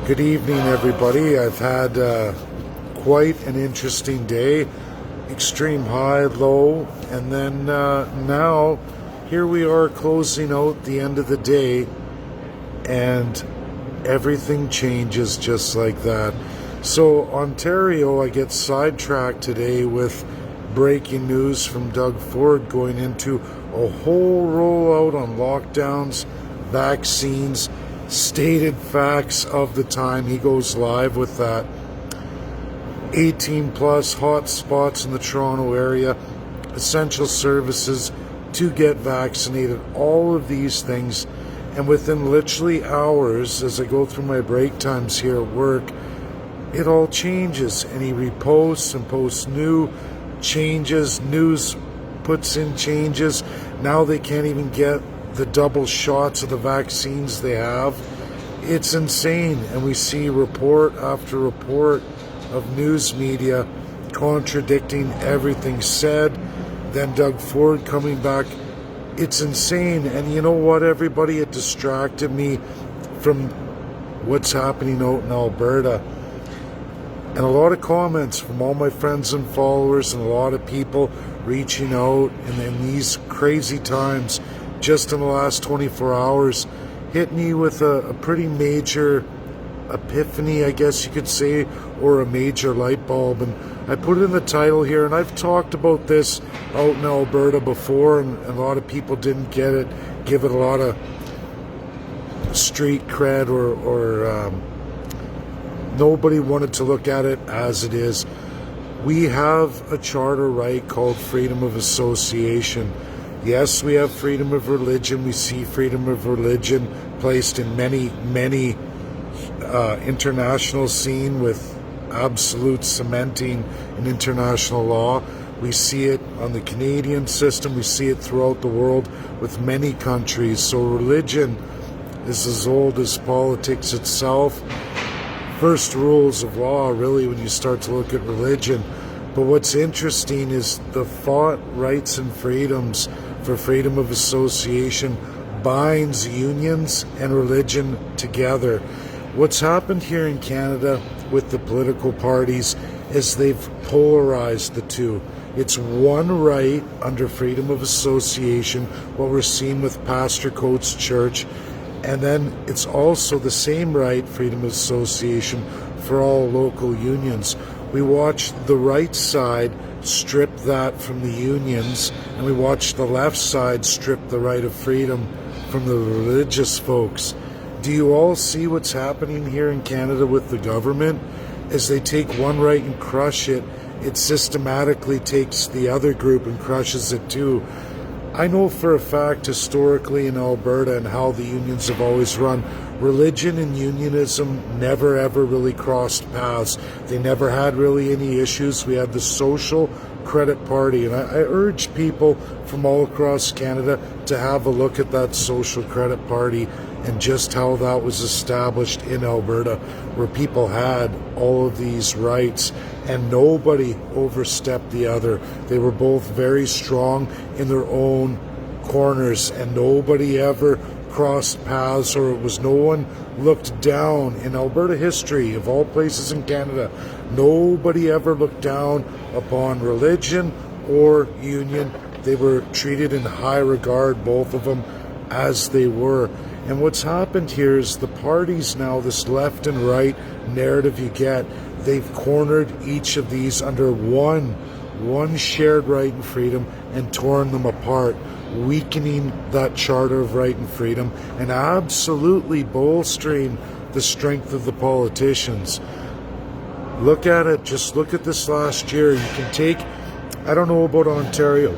Good evening, everybody. I've had quite an interesting day. Extreme high, low, and then now here we are closing out the end of the day, and everything changes just like that. So Ontario, I get sidetracked today with breaking news from Doug Ford going into a whole rollout on lockdowns, vaccines, stated facts of the time he goes live with that. 18 plus hot spots in the Toronto area, essential services to get vaccinated, all of these things. And within literally hours, as I go through my break times here at work, it all changes, and he reposts and posts new changes. News puts in changes. Now they can't even get the double shots of the vaccines they have. It's insane, and we see report after report of news media contradicting everything said. Then Doug Ford coming back. It's insane. And you know what, everybody? It distracted me from what's happening out in Alberta. And a lot of comments from all my friends and followers, and a lot of people reaching out in these crazy times. Just in the last 24 hours, hit me with a pretty major epiphany, I guess you could say, or a major light bulb. And I put it in the title here, and I've talked about this out in Alberta before, and a lot of people didn't get it, give it a lot of street cred, or nobody wanted to look at it as it is. We have a charter right called freedom of association. Yes, we have freedom of religion. We see freedom of religion placed in many international scene with absolute cementing in international law. We see it on the Canadian system. We see it throughout the world with many countries. So religion is as old as politics itself. First rules of law, really, when you start to look at religion. But what's interesting is the fought rights and freedoms for freedom of association binds unions and religion together. What's happened here in Canada with the political parties is they've polarized the two. It's one right under freedom of association, what we're seeing with Pastor Coates Church, and then it's also the same right, freedom of association, for all local unions. We watch the right side strip that from the unions, and we watch the left side strip the right of freedom from the religious folks. Do you all see what's happening here in Canada with the government? As they take one right and crush it, it systematically takes the other group and crushes it too. I know for a fact historically in Alberta and how the unions have always run, religion and unionism never ever really crossed paths. They never had really any issues. We had the Social Credit Party, and I urge people from all across Canada to have a look at that Social Credit Party and just how that was established in Alberta, where people had all of these rights and nobody overstepped the other. They were both very strong in their own corners, and nobody ever crossed paths, or it was no one looked down. In Alberta history, of all places in Canada, nobody ever looked down upon religion or union. They were treated in high regard, both of them, as they were. And what's happened here is the parties now, this left and right narrative you get, they've cornered each of these under one shared right and freedom and torn them apart, weakening that charter of right and freedom and absolutely bolstering the strength of the politicians. Look at it. Just look at this last year. You can take, I don't know about Ontario.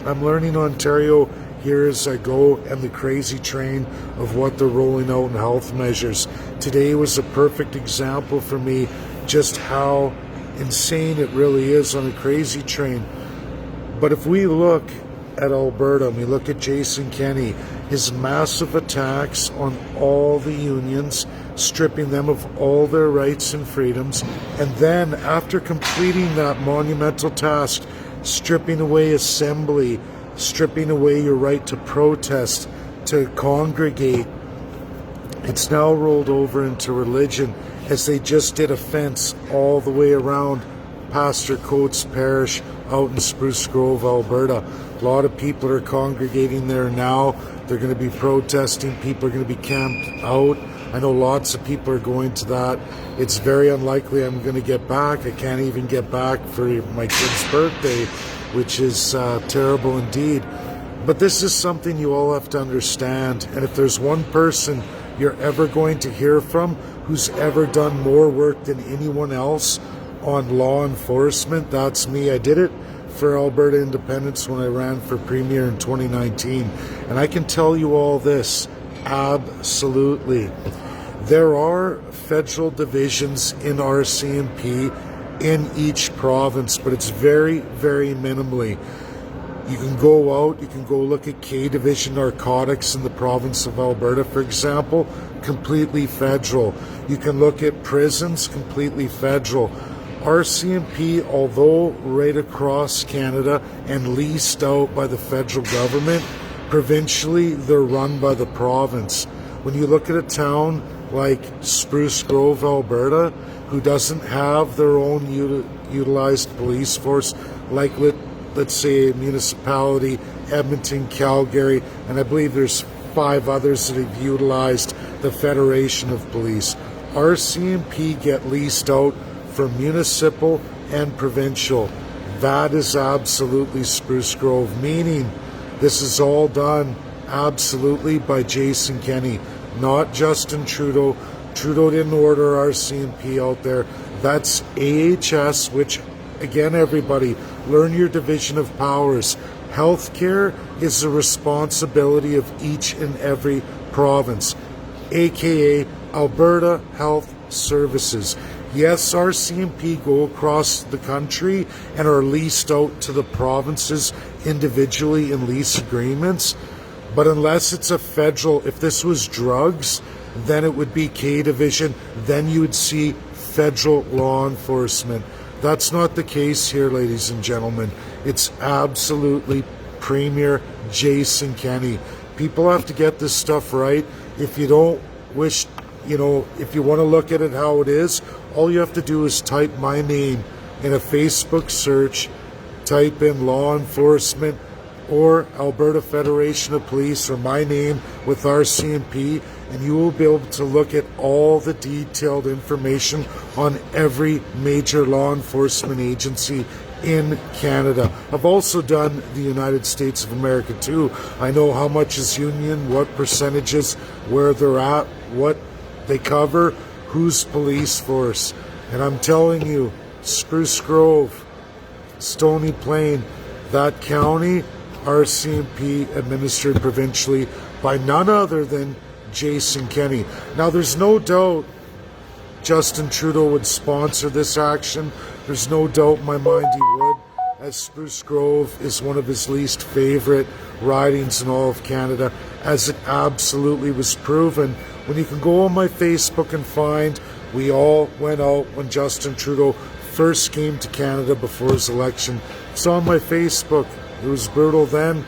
I'm learning Ontario here as I go, and the crazy train of what they're rolling out in health measures. Today was a perfect example for me just how insane it really is on a crazy train. But if we look at Alberta and we look at Jason Kenney, his massive attacks on all the unions, stripping them of all their rights and freedoms, and then after completing that monumental task, stripping away assembly, stripping away your right to protest, to congregate, It's now rolled over into religion, as they just did a fence all the way around Pastor Coates Parish out in Spruce Grove, Alberta. A lot of people are congregating there now. They're going to be protesting. People are going to be camped out. I know lots of people are going to that. It's very unlikely I'm going to get back. I can't even get back for my kid's birthday, which is terrible indeed. But this is something you all have to understand. And if there's one person you're ever going to hear from who's ever done more work than anyone else on law enforcement, that's me. I did it for Alberta Independence when I ran for Premier in 2019. And I can tell you all this, absolutely. There are federal divisions in RCMP in each province, but it's very, very minimally. You can go out, you can go look at K Division narcotics in the province of Alberta, for example, completely federal. You can look at prisons, completely federal. RCMP, although right across Canada and leased out by the federal government, provincially they're run by the province. When you look at a town like Spruce Grove, Alberta, who doesn't have their own utilized police force, like let's say a municipality, Edmonton, Calgary, and I believe there's 5 others that have utilized the Federation of Police. RCMP get leased out for municipal and provincial. That is absolutely Spruce Grove, meaning this is all done absolutely by Jason Kenney, not Justin Trudeau. Trudeau didn't order RCMP out there. That's AHS, which, again, everybody, learn your division of powers. Healthcare is the responsibility of each and every province, aka Alberta Health Services. Yes, RCMP go across the country and are leased out to the provinces individually in lease agreements, but unless it's a federal, if this was drugs, then it would be K Division, then you would see federal law enforcement. That's not the case here, ladies and gentlemen. It's absolutely Premier Jason Kenney. People have to get this stuff right. If you don't wish, if you want to look at it how it is, all you have to do is type my name in a Facebook search, type in law enforcement or Alberta Federation of Police or my name with RCMP, and you will be able to look at all the detailed information on every major law enforcement agency in Canada. I've also done the United States of America too. I know how much is union, what percentages, where they're at, what they cover, who's police force. And I'm telling you, Spruce Grove, Stony Plain, that county, RCMP administered provincially by none other than Jason Kenney. Now, there's no doubt Justin Trudeau would sponsor this action. There's no doubt in my mind he would, as Spruce Grove is one of his least favorite ridings in all of Canada, as it absolutely was proven. When you can go on my Facebook and find, we all went out when Justin Trudeau first came to Canada before his election. It's on my Facebook. It was brutal then.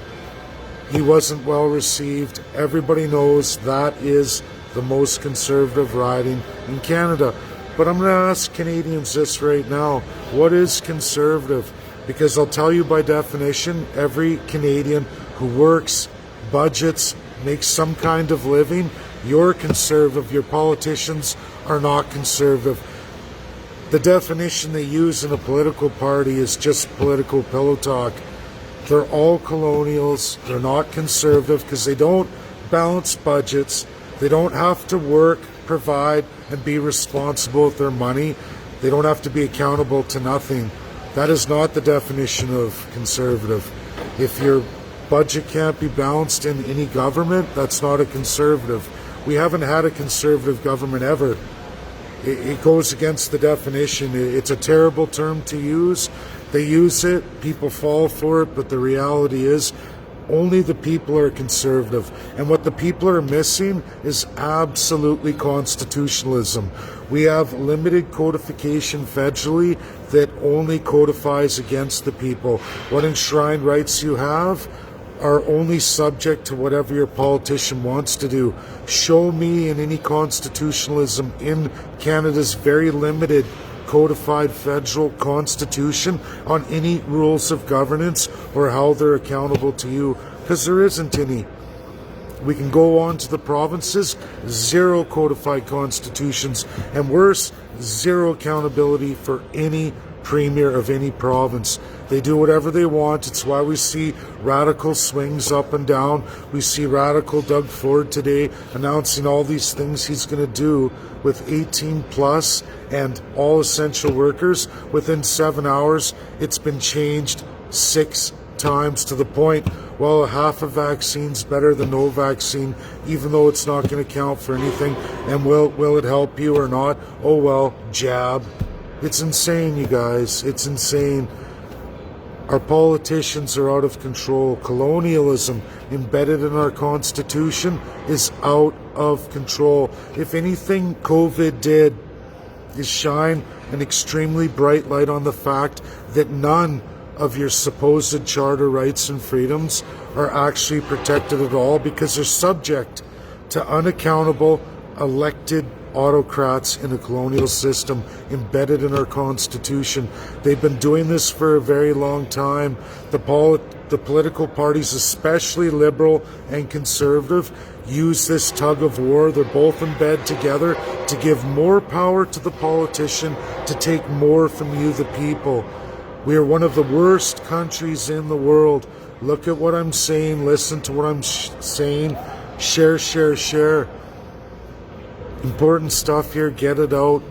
He wasn't well received. Everybody knows that is the most conservative riding in Canada. But I'm going to ask Canadians this right now. What is conservative? Because I'll tell you by definition, every Canadian who works, budgets, makes some kind of living, you're conservative. Your politicians are not conservative. The definition they use in a political party is just political pillow talk. They're all colonials. They're not conservative because they don't balance budgets. They don't have to work, provide, and be responsible with their money. They don't have to be accountable to nothing. That is not the definition of conservative. If your budget can't be balanced in any government, that's not a conservative. We haven't had a conservative government ever. It goes against the definition. It's a terrible term to use. They use it, people fall for it, but the reality is only the people are conservative. And what the people are missing is absolutely constitutionalism. We have limited codification federally that only codifies against the people. What enshrined rights you have? are only subject to whatever your politician wants to do. Show me in any constitutionalism in Canada's very limited codified federal constitution on any rules of governance or how they're accountable to you, because there isn't any. We can go on to the provinces, zero codified constitutions, and worse, zero accountability for any premier of any province. They do whatever they want. It's why we see radical swings up and down. We see radical Doug Ford today announcing all these things he's going to do with 18 plus and all essential workers. Within 7 hours, it's been changed 6 times to the point, well, half a vaccine's better than no vaccine, even though it's not going to count for anything. And will it help you or not? Oh well, jab. It's insane, you guys. It's insane. Our politicians are out of control. Colonialism embedded in our Constitution is out of control. If anything COVID did is shine an extremely bright light on the fact that none of your supposed charter rights and freedoms are actually protected at all, because they're subject to unaccountable elected autocrats in a colonial system embedded in our Constitution. They've been doing this for a very long time. The political parties, especially Liberal and Conservative, use this tug of war. They're both in bed together to give more power to the politician, to take more from you, the people. We are one of the worst countries in the world. Look at what I'm saying. Listen to what I'm saying. Share, share, share. Important stuff here. Get it out.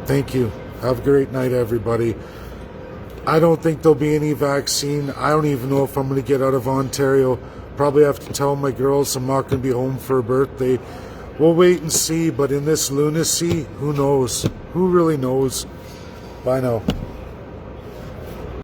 Thank you. Have a great night, everybody. I don't think there'll be any vaccine. I don't even know if I'm going to get out of Ontario. Probably have to tell my girls I'm not going to be home for a birthday. We'll wait and see. But in this lunacy, who knows? Who really knows? Bye now.